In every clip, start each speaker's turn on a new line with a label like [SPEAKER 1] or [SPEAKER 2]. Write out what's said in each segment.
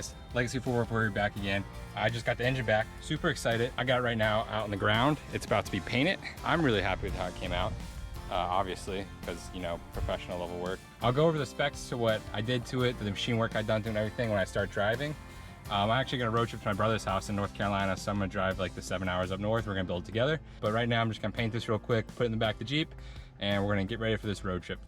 [SPEAKER 1] guys? Legacy 444 back again. I just got the engine back, super excited. I got it right now out on the ground. It's about to be painted. I'm really happy with how it came out, obviously, because, you know, professional level work. I'll go over the specs to what I did to it, the machine work I done to it and everything when I start driving. I'm actually gonna road trip to my brother's house in North Carolina, so I'm gonna drive like the 7 hours up north. We're gonna build together. But right now I'm just gonna paint this real quick, put it in the back of the Jeep, and we're gonna get ready for this road trip.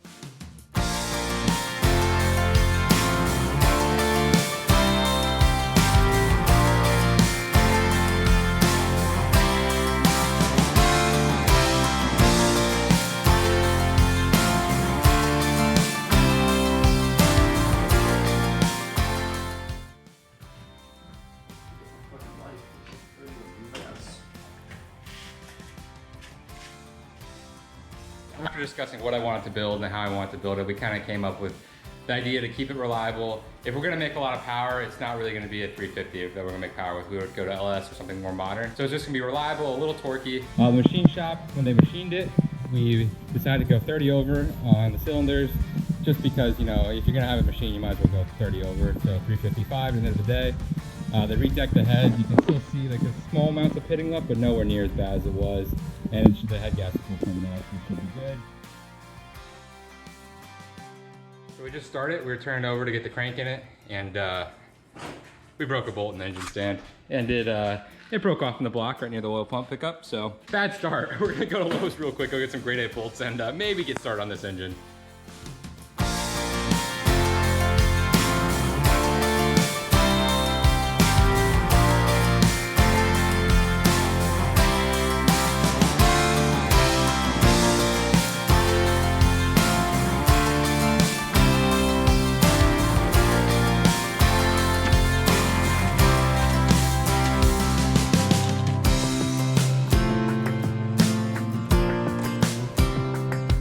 [SPEAKER 1] After discussing what I wanted to build and how I wanted to build it, we kind of came up with the idea to keep it reliable. If we're gonna make a lot of power, it's not really gonna be a 350 that we're gonna make power with. We would go to LS or something more modern. So it's just gonna be reliable, a little torquey. The machine shop, when they machined it, we decided to go 30 over on the cylinders, just because, you know, if you're gonna have a machine, you might as well go 30 over, so 355 at the end of the day. They redecked the head. You can still see like a small amount of pitting left, but nowhere near as bad as it was. And the head gasket will come out, so it should be good. So we just started. We were turning over to get the crank in it, and we broke a bolt in the engine stand, and it broke off in the block right near the oil pump pickup. So bad start. We're gonna go to Lowe's real quick, go get some grade A bolts, and maybe get started on this engine.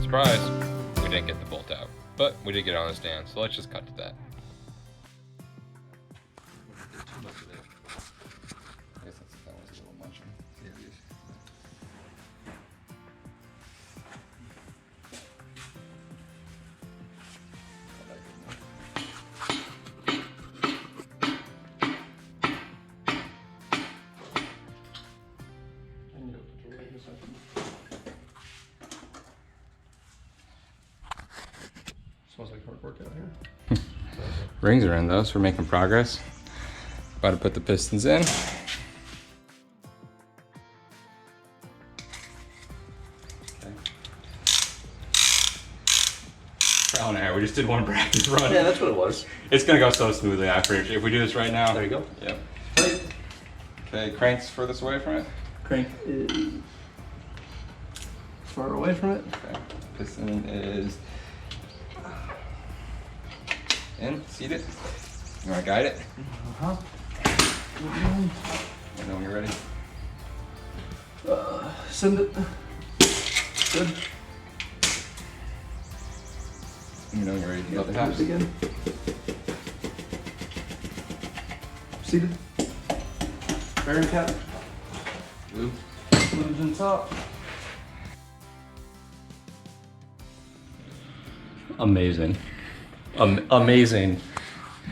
[SPEAKER 1] Surprise, we didn't get the bolt out, but we did get it on the stand, so let's just cut to that. I guess that was a little much.
[SPEAKER 2] Smells like hard work out here.
[SPEAKER 1] Rings are in though, so we're making progress. About to put the pistons in. Trial and error. We just did one practice run.
[SPEAKER 2] Yeah, that's what it was.
[SPEAKER 1] It's gonna go so smoothly after. If we do this right now.
[SPEAKER 2] There you go.
[SPEAKER 1] Yep. Okay, crank's furthest away from it.
[SPEAKER 2] Crank is far away from it.
[SPEAKER 1] Okay. Piston is in, seated. You wanna guide it?
[SPEAKER 2] Uh-huh.
[SPEAKER 1] Let me know when you're ready.
[SPEAKER 2] Send it. Good.
[SPEAKER 1] Let me know when you're ready to
[SPEAKER 2] Got
[SPEAKER 1] go
[SPEAKER 2] the
[SPEAKER 1] the
[SPEAKER 2] taps again. Seated. Bearing cap.
[SPEAKER 1] Blue.
[SPEAKER 2] Fluids in top. Amazing. Amazing.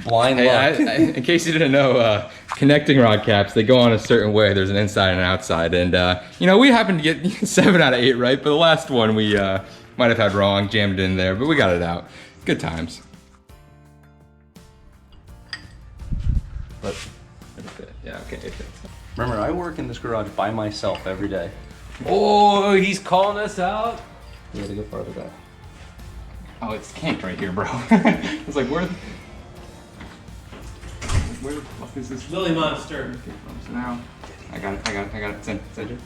[SPEAKER 2] Blind luck.
[SPEAKER 1] Hey, in case you didn't know, connecting rod caps, they go on a certain way. There's an inside and an outside. And, you know, we happened to get 7 out of 8 right, but the last one we might have had wrong, jammed it in there, but we got it out. Good times.
[SPEAKER 2] But
[SPEAKER 1] It'll fit. Yeah, okay, it fits.
[SPEAKER 2] remember, I work in this garage by myself every day.
[SPEAKER 3] Oh, he's calling us out.
[SPEAKER 2] You gotta go farther back.
[SPEAKER 1] Oh, it's kinked right here, bro. It's like, where the fuck is this?
[SPEAKER 3] Lily Monster.
[SPEAKER 1] So now, I got it. It's in.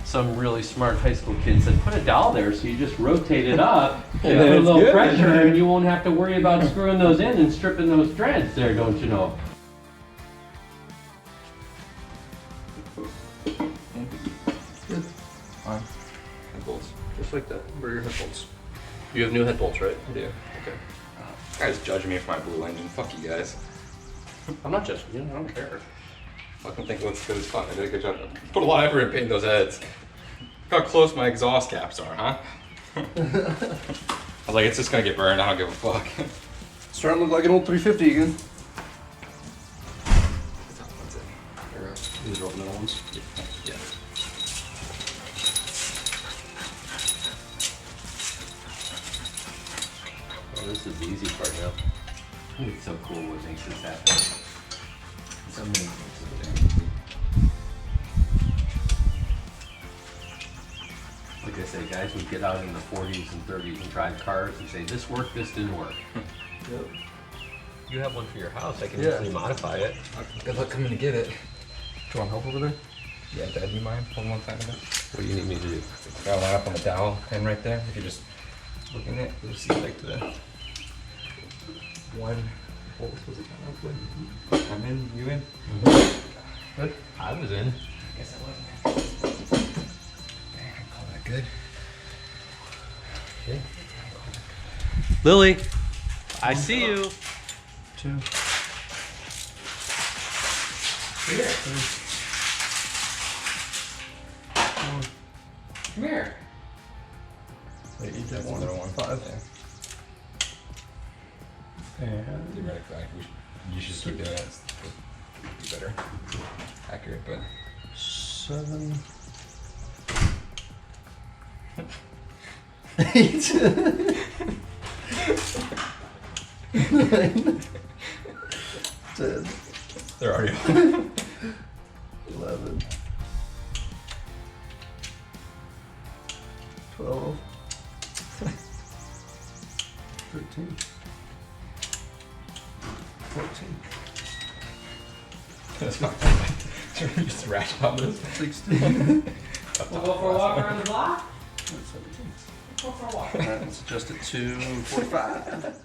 [SPEAKER 3] Some really smart high school kid said, put a dowel there so you just rotate it up and
[SPEAKER 1] Yeah,
[SPEAKER 3] put a
[SPEAKER 1] that's
[SPEAKER 3] little
[SPEAKER 1] good.
[SPEAKER 3] pressure and you won't have to worry about screwing those in and stripping those threads there, don't you know?
[SPEAKER 2] Good.
[SPEAKER 1] Fine. Head bolts.
[SPEAKER 2] Just like that. Where are your head bolts? You have new head bolts, right?
[SPEAKER 1] I do.
[SPEAKER 2] Okay.
[SPEAKER 1] Guys judging me for my blue engine. Fuck you guys.
[SPEAKER 2] I'm not judging you. I don't care.
[SPEAKER 1] Fucking think it looks good as fuck. I did a good job. Put a lot of effort in painting those heads. Look how close my exhaust caps are, huh? I was like, it's just gonna get burned. I don't give a fuck.
[SPEAKER 2] starting to look like an old 350 again. These are all the middle ones.
[SPEAKER 1] Yeah.
[SPEAKER 3] Oh, this is the easy part now. It's so cool what makes this happen.
[SPEAKER 1] It's amazing.
[SPEAKER 3] Like I say, guys would get out in the 40s and 30s and drive cars and say, this worked, this didn't work.
[SPEAKER 2] Yep.
[SPEAKER 3] You have one for your house, I can
[SPEAKER 2] Yeah.
[SPEAKER 3] easily modify it.
[SPEAKER 1] Good luck coming to get it.
[SPEAKER 2] Do you want help over there?
[SPEAKER 1] Yeah, Dad, do you mind pulling one side of it?
[SPEAKER 3] What do you need me to do?
[SPEAKER 1] Got line up on the dowel pin right there. If you just look in it, you'll see like the one hole supposed to come up with. I'm in, you in? Good.
[SPEAKER 3] I was in.
[SPEAKER 1] I guess I wasn't. Dang, I call that good.
[SPEAKER 3] Okay. Lily, I see you.
[SPEAKER 2] 2.
[SPEAKER 1] Here. Come here.
[SPEAKER 2] Wait, you did
[SPEAKER 1] That's
[SPEAKER 2] one.
[SPEAKER 1] another one.
[SPEAKER 2] 5. And
[SPEAKER 1] Theoretically, you should keep doing it. Be better. Accurate, but
[SPEAKER 2] 7. 8. 9. 10.
[SPEAKER 1] they're already
[SPEAKER 2] 11. 12. 13. 14.
[SPEAKER 1] That's not bad. Just ratchet on this.
[SPEAKER 2] 16.
[SPEAKER 3] We'll go for a walk around the block?
[SPEAKER 2] 17.
[SPEAKER 3] Go for a walk.
[SPEAKER 2] Alright, let's adjust it to 45.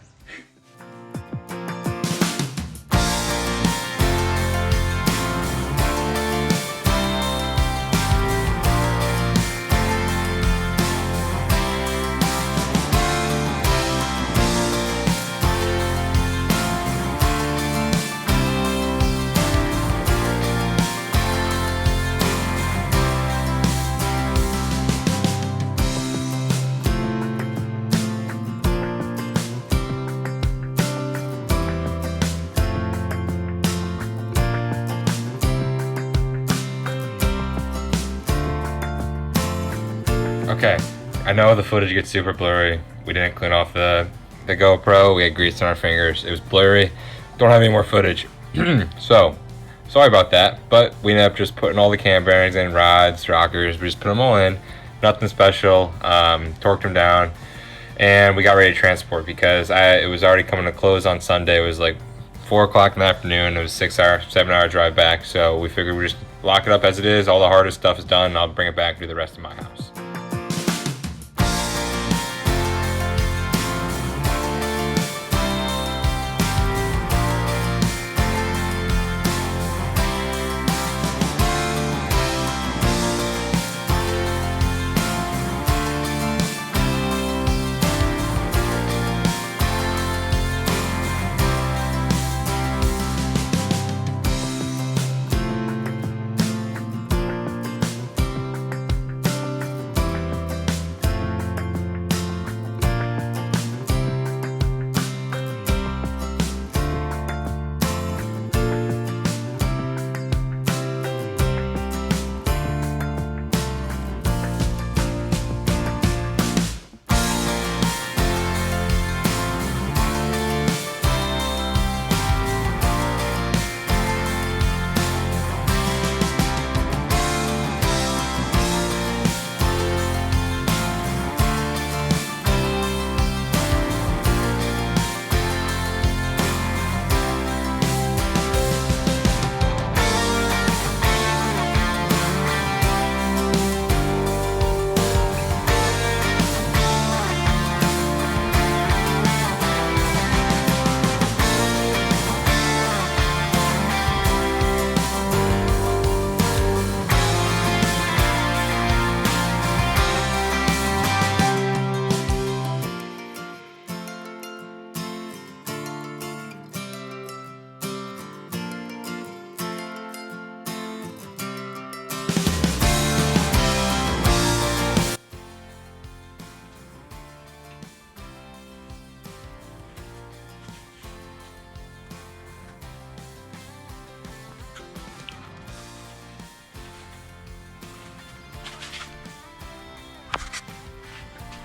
[SPEAKER 1] Okay, I know the footage gets super blurry. We didn't clean off the GoPro. We had grease on our fingers. It was blurry. Don't have any more footage. So, sorry about that. But we ended up just putting all the cam bearings in, rods, rockers. We just put them all in. Nothing special. Torqued them down. And we got ready to transport because it was already coming to close on Sunday. It was like 4 o'clock in the afternoon. It was 7-hour drive back. So we figured we'd just lock it up as it is. All the hardest stuff is done. And I'll bring it back and do the rest of my house.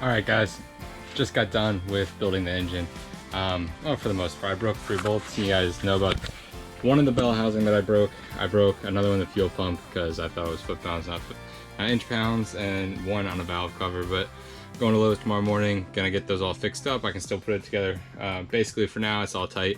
[SPEAKER 1] All right, guys, just got done with building the engine. Well, for the most part, I broke 3 bolts. You guys know about one in the bell housing that I broke. I broke another one in the fuel pump because I thought it was foot-pounds, not inch-pounds, and one on a valve cover. But going to Lowe's tomorrow morning, gonna get those all fixed up. I can still put it together. Basically, for now, it's all tight.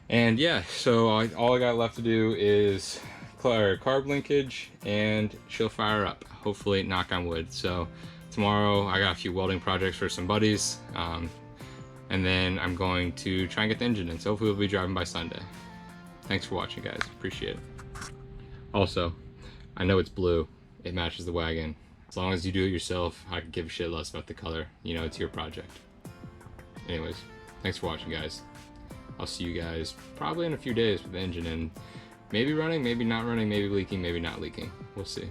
[SPEAKER 1] And yeah, so all I got left to do is carb linkage, and she'll fire up. Hopefully, knock on wood. So tomorrow, I got a few welding projects for some buddies. And then I'm going to try and get the engine in. So hopefully we'll be driving by Sunday. Thanks for watching, guys. Appreciate it. Also, I know it's blue. It matches the wagon. As long as you do it yourself, I could give a shit less about the color. You know, it's your project. Anyways, thanks for watching, guys. I'll see you guys probably in a few days with the engine in. Maybe running, maybe not running, maybe leaking, maybe not leaking. We'll see.